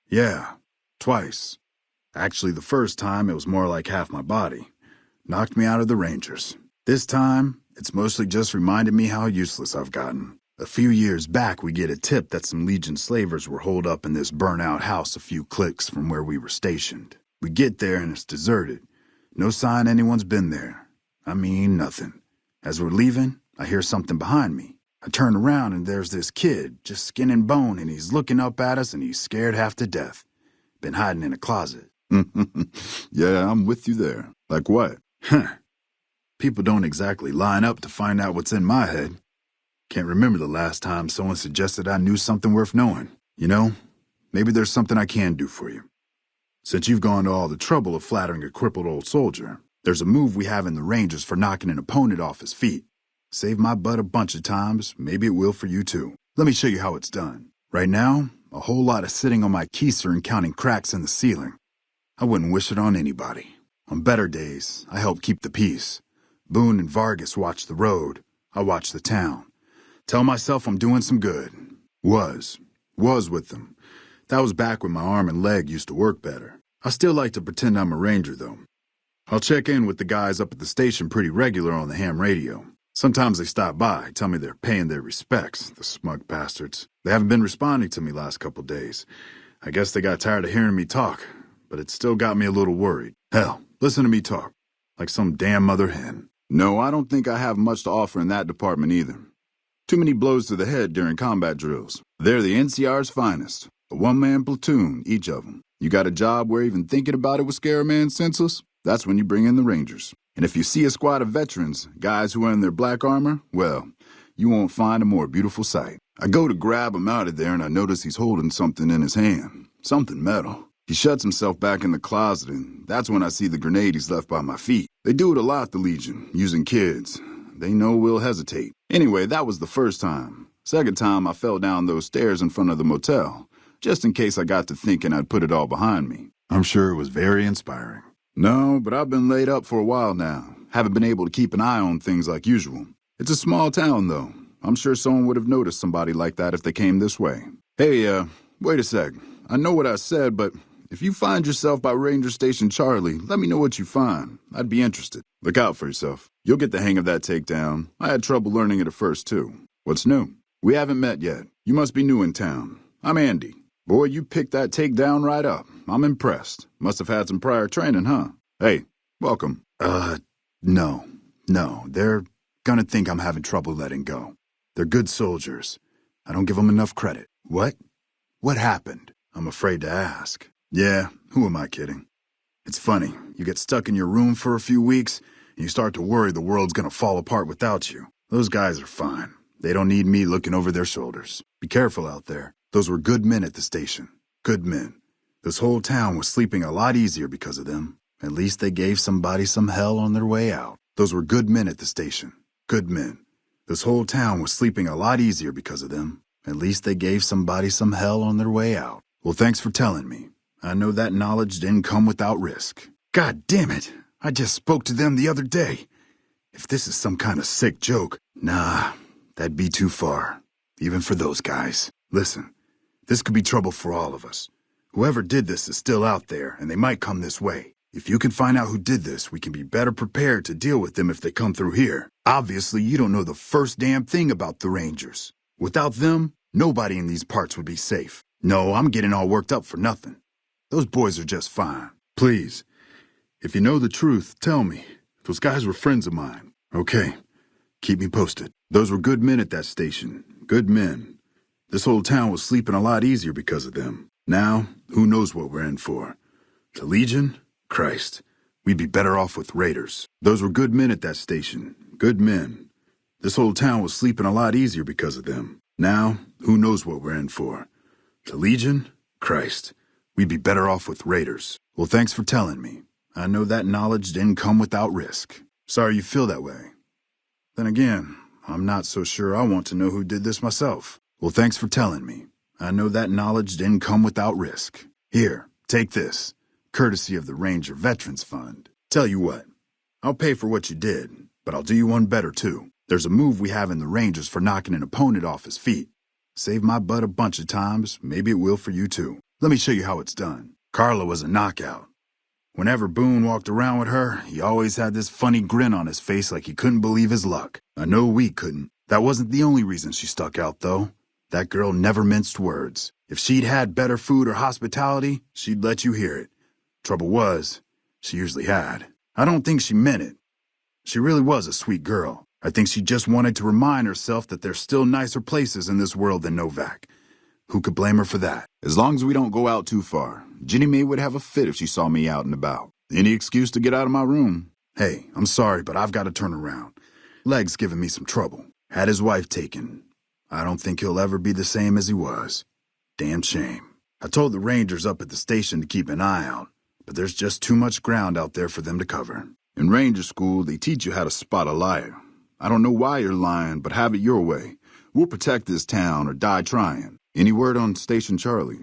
Yeah, twice. Actually, the first time it was more like half my body. Knocked me out of the Rangers. This time, it's mostly just reminded me how useless I've gotten. A few years back, we get a tip that some Legion slavers were holed up in this burnt-out house a few clicks from where we were stationed. We get there and it's deserted. No sign anyone's been there. I mean, nothing. As we're leaving, I hear something behind me. I turn around and there's this kid, just skin and bone, and he's looking up at us and he's scared half to death. Been hiding in a closet. Yeah, I'm with you there. Like what? Huh. People don't exactly line up to find out what's in my head. Can't remember the last time someone suggested I knew something worth knowing. You know, maybe there's something I can do for you. Since you've gone to all the trouble of flattering a crippled old soldier, there's a move we have in the Rangers for knocking an opponent off his feet. Saved my butt a bunch of times, maybe it will for you too. Let me show you how it's done. Right now, a whole lot of sitting on my keister and counting cracks in the ceiling. I wouldn't wish it on anybody. On better days, I help keep the peace. Boone and Vargas watch the road. I watch the town. Tell myself I'm doing some good. Was with them. That was back when my arm and leg used to work better. I still like to pretend I'm a ranger, though. I'll check in with the guys up at the station pretty regular on the ham radio. Sometimes they stop by, tell me they're paying their respects, the smug bastards. They haven't been responding to me last couple days. I guess they got tired of hearing me talk, but it still got me a little worried. Hell, listen to me talk, like some damn mother hen. No, I don't think I have much to offer in that department either. Too many blows to the head during combat drills. They're the NCR's finest. A one-man platoon, each of them. You got a job where even thinking about it would scare a man senseless? That's when you bring in the Rangers. And if you see a squad of veterans, guys who are in their black armor, well, you won't find a more beautiful sight. I go to grab him out of there and I notice he's holding something in his hand. Something metal. He shuts himself back in the closet and that's when I see the grenade he's left by my feet. They do it a lot, the Legion, using kids. They know we'll hesitate. Anyway, that was the first time. Second time, I fell down those stairs in front of the motel, just in case I got to thinking I'd put it all behind me. I'm sure it was very inspiring. No, but I've been laid up for a while now. Haven't been able to keep an eye on things like usual. It's a small town, though. I'm sure someone would have noticed somebody like that if they came this way. Hey, wait a sec. I know what I said, but if you find yourself by Ranger Station Charlie, let me know what you find. I'd be interested. Look out for yourself. You'll get the hang of that takedown. I had trouble learning it at first, too. What's new? We haven't met yet. You must be new in town. I'm Andy. Boy, you picked that takedown right up. I'm impressed. Must have had some prior training, huh? Hey, welcome. No. They're gonna think I'm having trouble letting go. They're good soldiers. I don't give them enough credit. What? What happened? I'm afraid to ask. Yeah, who am I kidding? It's funny. You get stuck in your room for a few weeks, and you start to worry the world's gonna fall apart without you. Those guys are fine. They don't need me looking over their shoulders. Be careful out there. Those were good men at the station. Good men. This whole town was sleeping a lot easier because of them. At least they gave somebody some hell on their way out. Those were good men at the station. Good men. This whole town was sleeping a lot easier because of them. At least they gave somebody some hell on their way out. Well, thanks for telling me. I know that knowledge didn't come without risk. God damn it! I just spoke to them the other day. If this is some kind of sick joke, nah, that'd be too far. Even for those guys. Listen, this could be trouble for all of us. Whoever did this is still out there, and they might come this way. If you can find out who did this, we can be better prepared to deal with them if they come through here. Obviously, you don't know the first damn thing about the Rangers. Without them, nobody in these parts would be safe. No, I'm getting all worked up for nothing. Those boys are just fine. Please, if you know the truth, tell me. Those guys were friends of mine. Okay, keep me posted. Those were good men at that station. Good men. This whole town was sleeping a lot easier because of them. Now, who knows what we're in for? The Legion? Christ, we'd be better off with raiders. Those were good men at that station. Good men. This whole town was sleeping a lot easier because of them. Now, who knows what we're in for? The Legion? Christ, we'd be better off with raiders. Well, thanks for telling me. I know that knowledge didn't come without risk. Sorry you feel that way. Then again, I'm not so sure I want to know who did this myself. Well, thanks for telling me. I know that knowledge didn't come without risk. Here, take this. Courtesy of the Ranger Veterans Fund. Tell you what, I'll pay for what you did, but I'll do you one better too. There's a move we have in the Rangers for knocking an opponent off his feet. Saved my butt a bunch of times, maybe it will for you too. Let me show you how it's done. Carla was a knockout. Whenever Boone walked around with her, he always had this funny grin on his face like he couldn't believe his luck. I know we couldn't. That wasn't the only reason she stuck out, though. That girl never minced words. If she'd had better food or hospitality, she'd let you hear it. Trouble was, she usually had. I don't think she meant it. She really was a sweet girl. I think she just wanted to remind herself that there's still nicer places in this world than Novak. Who could blame her for that? As long as we don't go out too far, Ginny Mae would have a fit if she saw me out and about. Any excuse to get out of my room. Hey, I'm sorry, but I've got to turn around. Leg's giving me some trouble. Had his wife taken. I don't think he'll ever be the same as he was. Damn shame. I told the rangers up at the station to keep an eye out, but there's just too much ground out there for them to cover. In ranger school, they teach you how to spot a liar. I don't know why you're lying, but have it your way. We'll protect this town or die trying. Any word on Station Charlie?